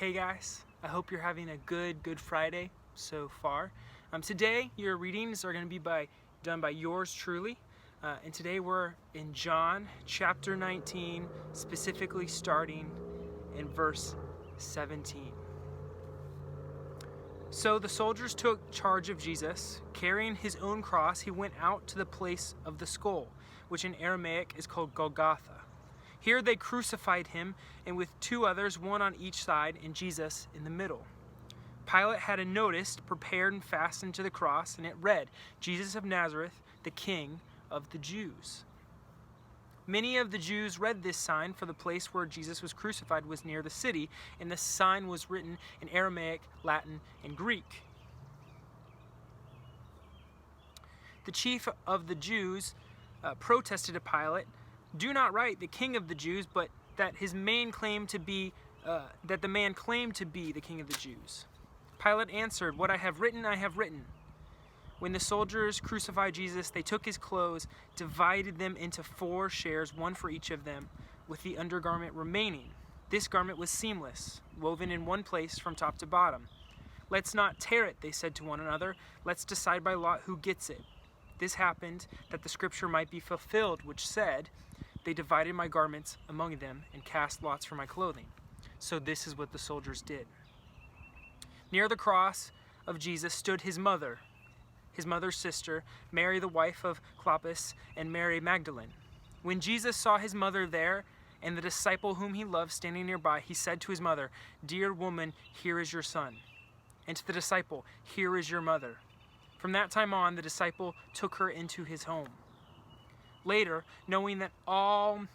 Hey guys, I hope you're having a good Friday so far. Today your readings are going to be done by yours truly, and today we're in John chapter 19, specifically starting in verse 17. So the soldiers took charge of Jesus. Carrying his own cross, he went out to the place of the skull, which in Aramaic is called Golgotha. Here they crucified him, and with two others, one on each side, and Jesus in the middle. Pilate had a notice prepared and fastened to the cross, and it read, "Jesus of Nazareth, the King of the Jews." Many of the Jews read this sign, for the place where Jesus was crucified was near the city, and the sign was written in Aramaic, Latin, and Greek. The chief of the Jews protested to Pilate, "Do not write the King of the Jews, but that the man claimed to be the King of the Jews." Pilate answered, "What I have written, I have written." When the soldiers crucified Jesus, they took his clothes, divided them into 4 shares, one for each of them, with the undergarment remaining. This garment was seamless, woven in one place from top to bottom. "Let's not tear it," they said to one another. "Let's decide by lot who gets it." This happened that the scripture might be fulfilled, which said, "They divided my garments among them and cast lots for my clothing." So this is what the soldiers did. Near the cross of Jesus stood his mother's sister, Mary the wife of Clopas, and Mary Magdalene. When Jesus saw his mother there and the disciple whom he loved standing nearby, he said to his mother, "Dear woman, here is your son." And to the disciple, "Here is your mother." From that time on, the disciple took her into his home. Later, knowing that all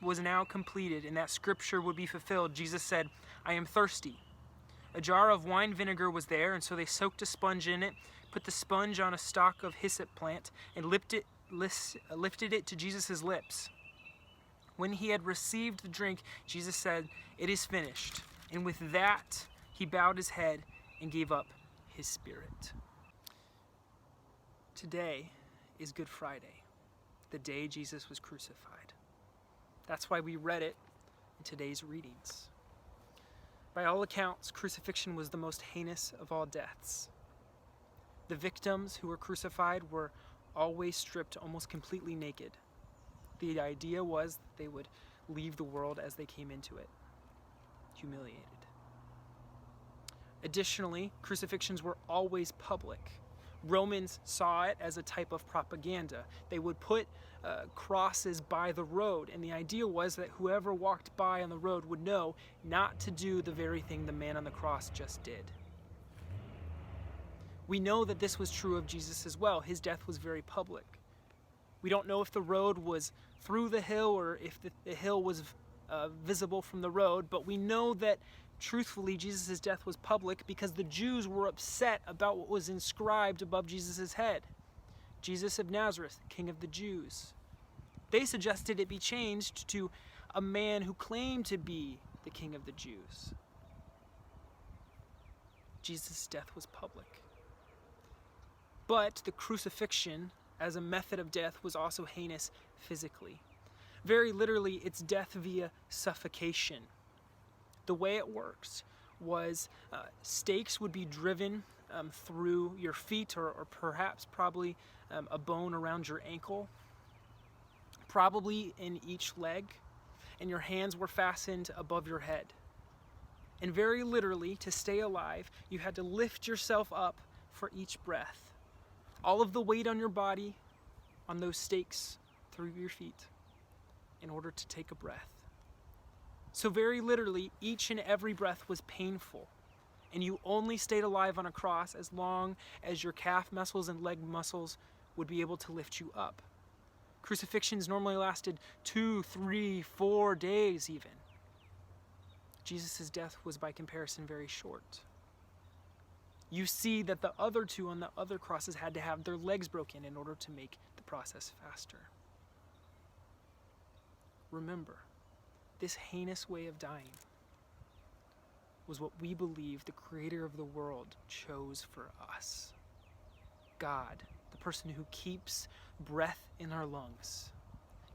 was now completed and that scripture would be fulfilled, Jesus said, "I am thirsty." A jar of wine vinegar was there, and so they soaked a sponge in it, put the sponge on a stalk of hyssop plant, and lifted it to Jesus' lips. When he had received the drink, Jesus said, "It is finished." And with that, he bowed his head and gave up his spirit. Today is Good Friday, the day Jesus was crucified. That's why we read it in today's readings. By all accounts, crucifixion was the most heinous of all deaths. The victims who were crucified were always stripped almost completely naked. The idea was that they would leave the world as they came into it, humiliated. Additionally, crucifixions were always public. Romans saw it as a type of propaganda. They would put crosses by the road, and the idea was that whoever walked by on the road would know not to do the very thing the man on the cross just did. We know that this was true of Jesus as well. His death was very public. We don't know if the road was through the hill or if the hill was visible from the road, but we know that truthfully, Jesus' death was public because the Jews were upset about what was inscribed above Jesus' head. Jesus of Nazareth, King of the Jews. They suggested it be changed to a man who claimed to be the King of the Jews. Jesus' death was public. But the crucifixion as a method of death was also heinous physically. Very literally, it's death via suffocation. The way it works was stakes would be driven through your feet or probably a bone around your ankle, probably in each leg, and your hands were fastened above your head. And very literally, to stay alive, you had to lift yourself up for each breath. All of the weight on your body on those stakes through your feet in order to take a breath. So very literally, each and every breath was painful, and you only stayed alive on a cross as long as your calf muscles and leg muscles would be able to lift you up. Crucifixions normally lasted 2, 3, 4 days even. Jesus' death was by comparison very short. You see that the other two on the other crosses had to have their legs broken in order to make the process faster. Remember, this heinous way of dying was what we believe the creator of the world chose for us. God, the person who keeps breath in our lungs,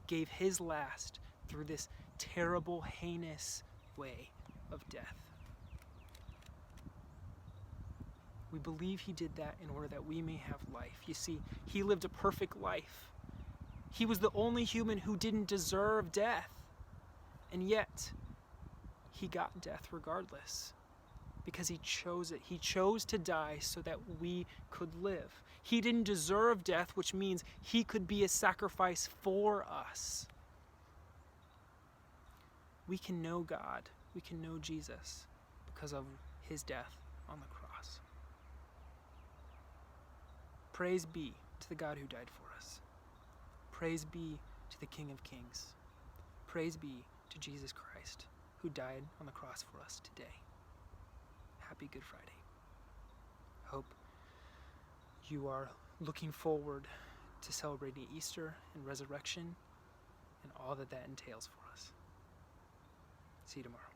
gave his last through this terrible, heinous way of death. We believe he did that in order that we may have life. You see, he lived a perfect life. He was the only human who didn't deserve death. And yet, he got death regardless, because he chose it. He chose to die so that we could live. He didn't deserve death, which means he could be a sacrifice for us. We can know God, we can know Jesus because of his death on the cross. Praise be to the God who died for us. Praise be to the King of Kings. Praise be to Jesus Christ, who died on the cross for us today. Happy Good Friday. I hope you are looking forward to celebrating Easter and resurrection and all that entails for us. See you tomorrow.